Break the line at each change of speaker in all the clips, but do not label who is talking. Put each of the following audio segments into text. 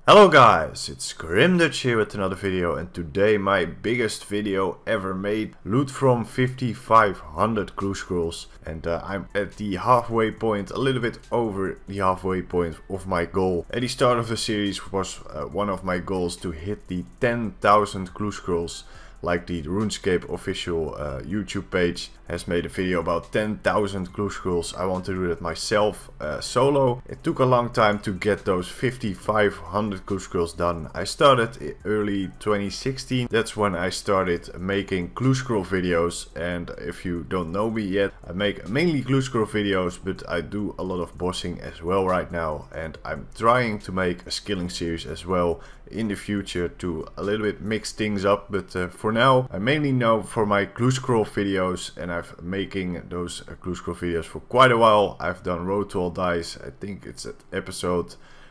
Hello guys, it's Grimdutch here with another video, and today my biggest video ever made. Loot from 5500 clue scrolls, and I'm at the halfway point, a little bit over the halfway point of my goal. At the start of the series was one of my goals to hit the 10,000 clue scrolls. Like the Runescape official YouTube page has made a video about 10,000 clue scrolls. I want to do that myself solo. It took a long time to get those 5500 clue scrolls done. I started early 2016. That's when I started making clue scroll videos. And if you don't know me yet, I make mainly clue scroll videos, but I do a lot of bossing as well right now. And I'm trying to make a skilling series as well in the future to a little bit mix things up, but for now I mainly know for my clue scroll videos, and I've making those clue scroll videos for quite a while. I've done Road to All Dice, I think it's at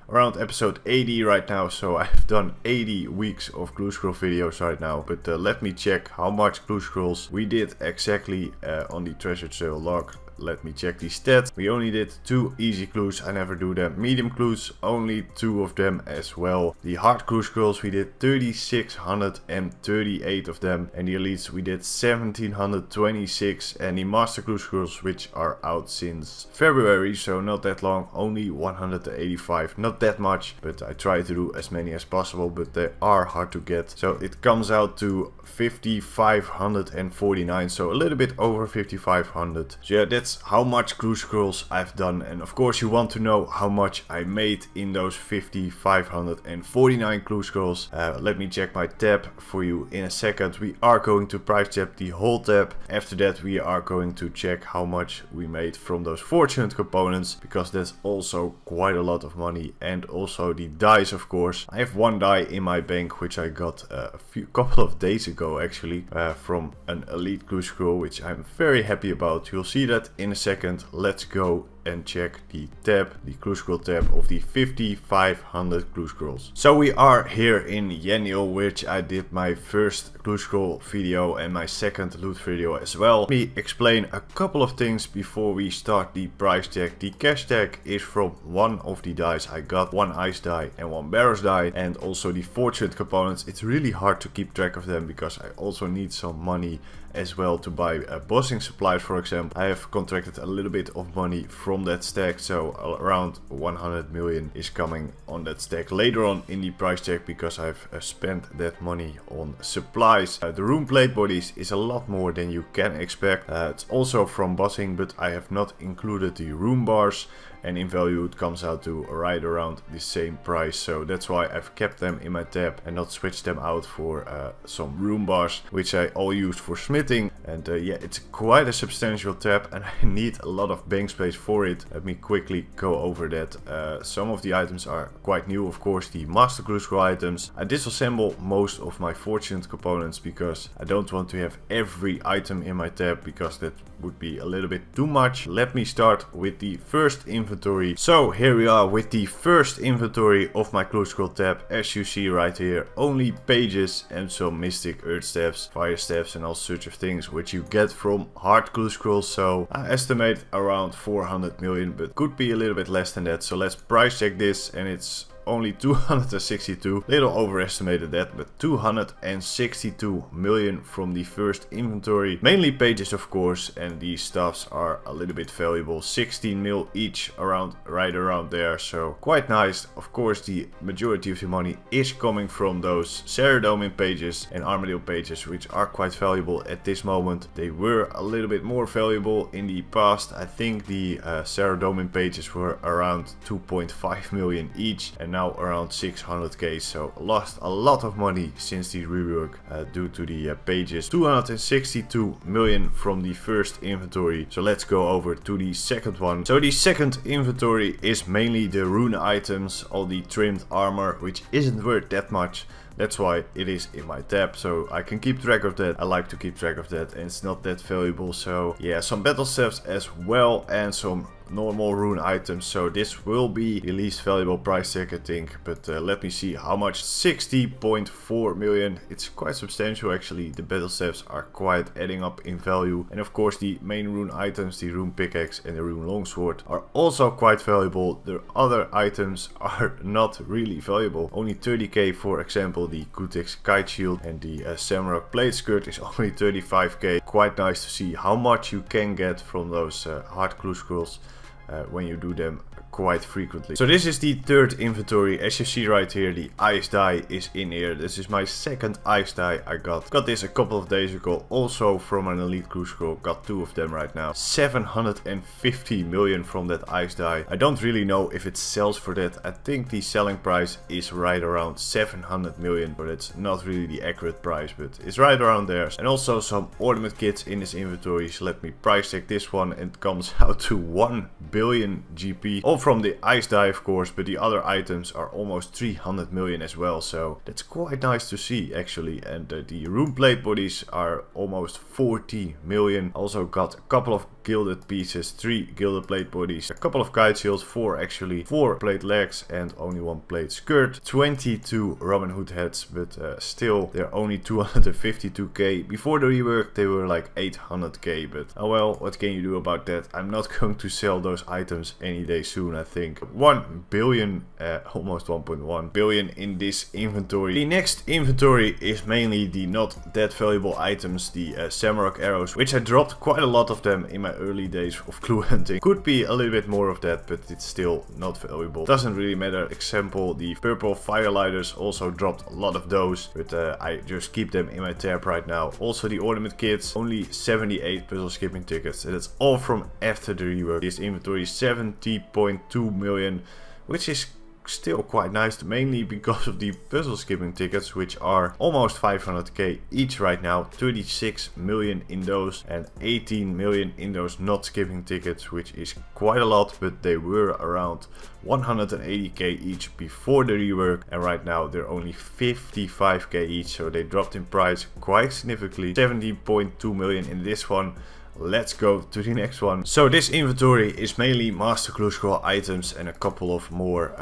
around episode 80 right now, so I've done 80 weeks of clue scroll videos right now. But let me check how much clue scrolls we did exactly on the treasure trail log. Let me check the stats. We only did 2 easy clues. I never do them. Medium clues, only 2 of them as well. The hard clue scrolls, we did 3638 of them. And the elites, we did 1726. And the master clue scrolls, which are out since February, so not that long, only 185. Not that much, but I try to do as many as possible, but they are hard to get. So it comes out to 5549, so a little bit over 5500. So yeah, that's how much clue scrolls I've done. And of course you want to know how much I made in those 5549 clue scrolls. Let me check my tab for you in a second. We are going to price check the whole tab. After that we are going to check how much we made from those fortunate components, because that's also quite a lot of money. And also the dice, of course. I have 1 die in my bank, which I got a couple of days ago actually, from an elite clue scroll, which I'm very happy about. You'll see that in a second. Let's go and check the tab, the clue scroll tab of the 5500 clue scrolls. So we are here in Yennial, which I did my first clue scroll video and my second loot video as well. Let me explain a couple of things before we start the price tag. The cash tag is from one of the dice I got, 1 ice die and 1 barrows die, and also the fortunate components. It's really hard to keep track of them because I also need some money as well to buy bossing supplies, for example. I have contracted a little bit of money from that stack, so around 100 million is coming on that stack later on in the price tag, because I've spent that money on supplies. The rune plate bodies is a lot more than you can expect. It's also from bossing, but I have not included the rune bars, and in value it comes out to right around the same price. So that's why I've kept them in my tab and not switched them out for some rune bars, which I all use for smithing. And yeah, it's quite a substantial tab and I need a lot of bank space for it. Let me quickly go over that. Some of the items are quite new, of course, the master clue scroll items. I disassemble most of my fortunate components because I don't want to have every item in my tab, because that would be a little bit too much. Let me start with the first inventory. So here we are with the first inventory of my clue scroll tab. As you see right here, only pages and some mystic earth staffs, fire staffs and all sorts of things which you get from hard clue scrolls. So I estimate around 400 million, but could be a little bit less than that. So let's price check this, and it's only 262, little overestimated that, but 262 million from the first inventory. Mainly pages, of course, and these stuffs are a little bit valuable, 16 mil each, right around there, so quite nice. Of course the majority of the money is coming from those Saradomin pages and Armadillo pages, which are quite valuable at this moment. They were a little bit more valuable in the past. I think the Saradomin pages were around 2.5 million each, and now around 600k, so lost a lot of money since the rework due to the pages. 262 million from the first inventory. So let's go over to the second one. So the second inventory is mainly the rune items, all the trimmed armor, which isn't worth that much, That's why it is in my tab, so I can keep track of that. I like to keep track of that, and it's not that valuable. So yeah, some battle steps as well, and some normal rune items. So this will be the least valuable price tag, I think. But let me see how much. 60.4 million. It's quite substantial actually. The battle steps are quite adding up in value. And of course the main rune items, the rune pickaxe and the rune longsword, are also quite valuable. The other items are not really valuable. Only 30k, for example, the Kutex kite shield and the Samrock plate skirt is only 35k. Quite nice to see how much you can get from those hard clue scrolls when you do them quite frequently. So this is the third inventory. As you see right here, the ice dye is in here. This is my second ice dye I got. Got this a couple of days ago, also from an elite clue scroll. Got 2 of them right now. 750 million from that ice dye. I don't really know if it sells for that. I think the selling price is right around 700 million, but it's not really the accurate price, but it's right around there. And also some ornament kits in this inventory. So let me price check this one, and it comes out to 1 billion GP. All from the ice dye, of course, but the other items are almost 300 million as well, so that's quite nice to see actually. And the rune plate bodies are almost 40 million. Also got a couple of gilded pieces, 3 gilded plate bodies, a couple of kite shields, 4 actually, 4 plate legs and only 1 plate skirt, 22 Robin Hood heads, but still they're only 252k. Before the rework they were like 800k, but oh well, what can you do about that? I'm not going to sell those items any day soon, I think. 1 billion, almost 1.1 billion in this inventory. The next inventory is mainly the not that valuable items, the Samrock arrows, which I dropped quite a lot of them in my early days of clue hunting. Could be a little bit more of that, but it's still not valuable. Doesn't really matter. Example, the purple firelighters, also dropped a lot of those, but I just keep them in my tab right now. Also the ornament kits, only 78 puzzle skipping tickets, and that's all from after the rework. This inventory is 70.2 million, which is still quite nice, mainly because of the puzzle skipping tickets, which are almost 500k each right now. 36 million in those and 18 million in those not skipping tickets, which is quite a lot, but they were around 180k each before the rework, and right now they're only 55k each, so they dropped in price quite significantly. 70.2 million in this one. Let's go to the next one. So this inventory is mainly master clue scroll items and a couple of more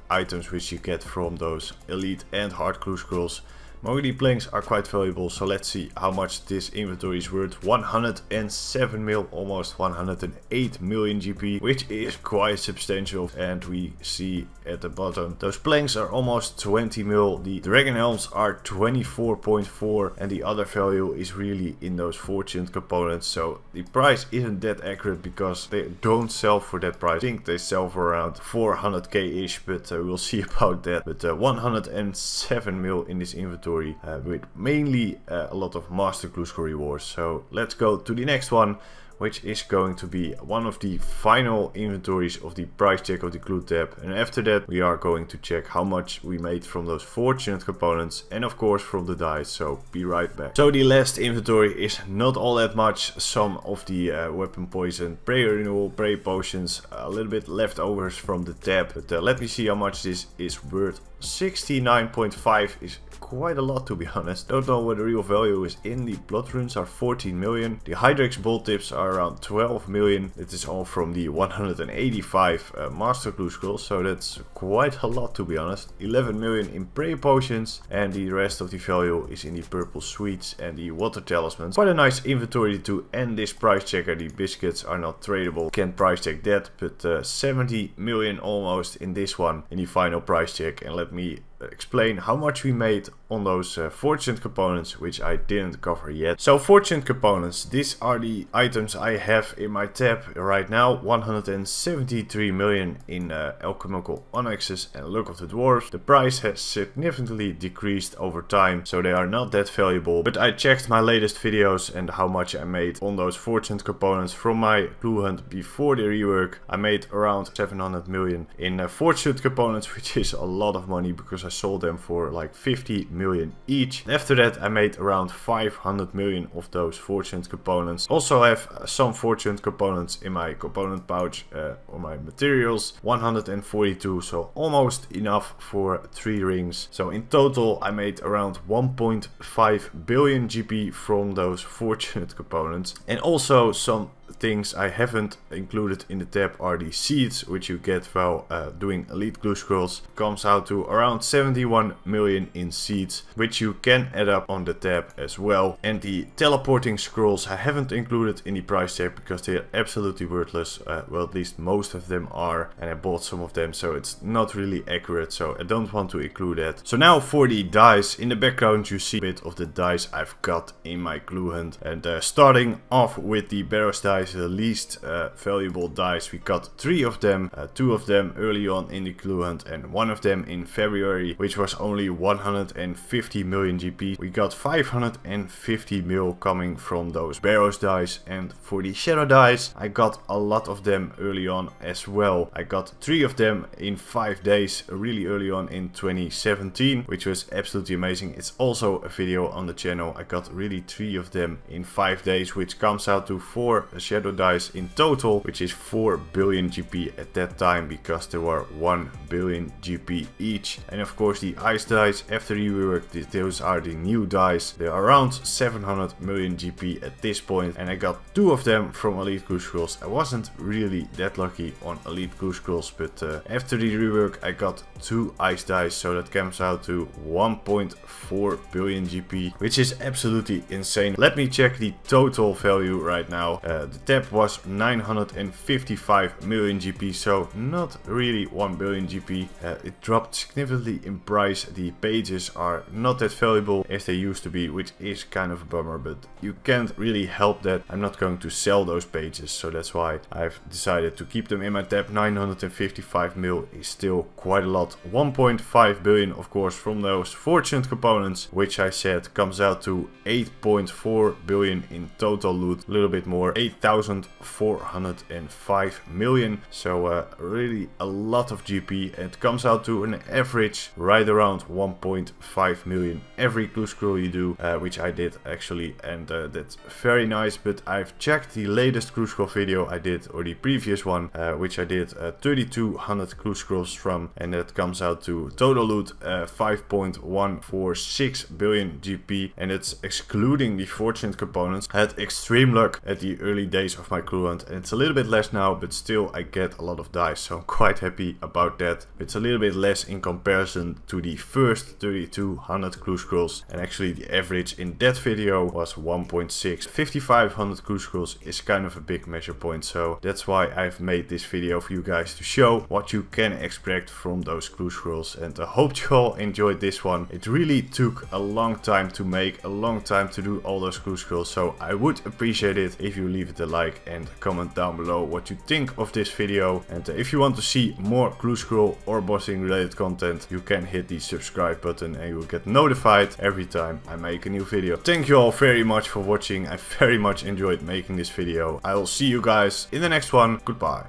items which you get from those elite and hard clue scrolls. Mogli planks are quite valuable, so let's see how much this inventory is worth. 107 mil, almost 108 million GP, which is quite substantial. And we see at the bottom, those planks are almost 20 mil. The dragon helms are 24.4, and the other value is really in those fortuned components. So the price isn't that accurate because they don't sell for that price. I think they sell for around 400k ish, but we'll see about that. But 107 mil in this inventory. With mainly a lot of master clue scroll rewards. So let's go to the next one, which is going to be one of the final inventories of the price check of the clue tab. And after that we are going to check how much we made from those fortunate components and of course from the dice. So be right back. So the last inventory is not all that much. Some of the weapon poison, prayer renewal, prayer potions, a little bit leftovers from the tab. But let me see how much this is worth. 69.5 is quite a lot, to be honest. Don't know what the real value is in. The blood runes are 14 million. The Hydrex bolt tips are around 12 million. It is all from the 185 master clue scrolls, so that's quite a lot, to be honest. 11 million in prayer potions, and the rest of the value is in the purple sweets and the water talismans. Quite a nice inventory to end this price checker. The biscuits are not tradable, can't price check that, but 70 million almost in this one in the final price check. And let me explain how much we made on those fortunate components, which I didn't cover yet. So fortunate components, these are the items I have in my tab right now. 173 million in alchemical onyxes and luck of the dwarves. The price has significantly decreased over time, so they are not that valuable, but I checked my latest videos and how much I made on those fortunate components from my clue hunt before the rework. I made around 700 million in fortunate components, which is a lot of money because because I sold them for like 50 million each. After that I made around 500 million of those fortunate components. Also I have some fortunate components in my component pouch or my materials, 142, so almost enough for 3 rings. So in total I made around 1.5 billion GP from those fortunate components. And also some things I haven't included in the tab are the seeds which you get while doing elite glue scrolls. Comes out to around 71 million in seeds, which you can add up on the tab as well. And the teleporting scrolls I haven't included in the price tag because they are absolutely worthless. Well, at least most of them are, and I bought some of them, so it's not really accurate, so I don't want to include that. So now for the dice. In the background you see a bit of the dice I've got in my glue hunt, and starting off with the Barrows dice, the least valuable dice. We got 3 of them, 2 of them early on in the glue hunt and 1 of them in February, which was only 150 million GP. We got 550 mil coming from those Barrows dice. And for the shadow dice I got a lot of them early on as well. I got 3 of them in 5 days really early on in 2017, which was absolutely amazing. It's also a video on the channel. I got really 3 of them in 5 days, which comes out to 4 shadow dice in total, which is 4 billion GP at that time because there were 1 billion GP each. And of course the ice dice after the rework, those are the new dice. They're around 700 million GP at this point, and I got 2 of them from elite glue scrolls. I wasn't really that lucky on elite glue scrolls, but after the rework I got 2 ice dice, so that comes out to 1.4 billion GP, which is absolutely insane. Let me check the total value right now. The tab was 955 million GP, so not really 1 billion GP. It dropped significantly in price. The pages are not that valuable as they used to be, which is kind of a bummer, but you can't really help that. I'm not going to sell those pages, so that's why I've decided to keep them in my tab. 955 mil is still quite a lot. 1.5 billion of course from those fortunate components, which I said comes out to 8.4 billion in total loot, a little bit more, 8,405 million. So really a lot of GP. It comes out to an average right around 1.5 million every glue scroll you do, which I did actually, and that's very nice. But I've checked the latest glue scroll video I did, or the previous one, which I did 3200 glue scrolls from, and that comes out to total loot 5.146 billion GP, and it's excluding the fortunate components. I had extreme luck at the early days of my glue hunt, and it's a little bit less now, but still I get a lot of dice, so I'm quite happy about that. It's a little bit less in comparison to the first 3200 glue scrolls, and actually the average in that video was 1.6. 5500 glue scrolls is kind of a big measure point, so that's why I've made this video for you guys to show what you can expect from those glue scrolls. And I hope you all enjoyed this one. It really took a long time to make, a long time to do all those glue scrolls, so I would appreciate it if you leave it a like and comment down below what you think of this video. And if you want to see more glue scroll or bossing related content, you can hit the subscribe button and you will get notified every time I make a new video. Thank you all very much for watching. I very much enjoyed making this video. I will see you guys in the next one. Goodbye.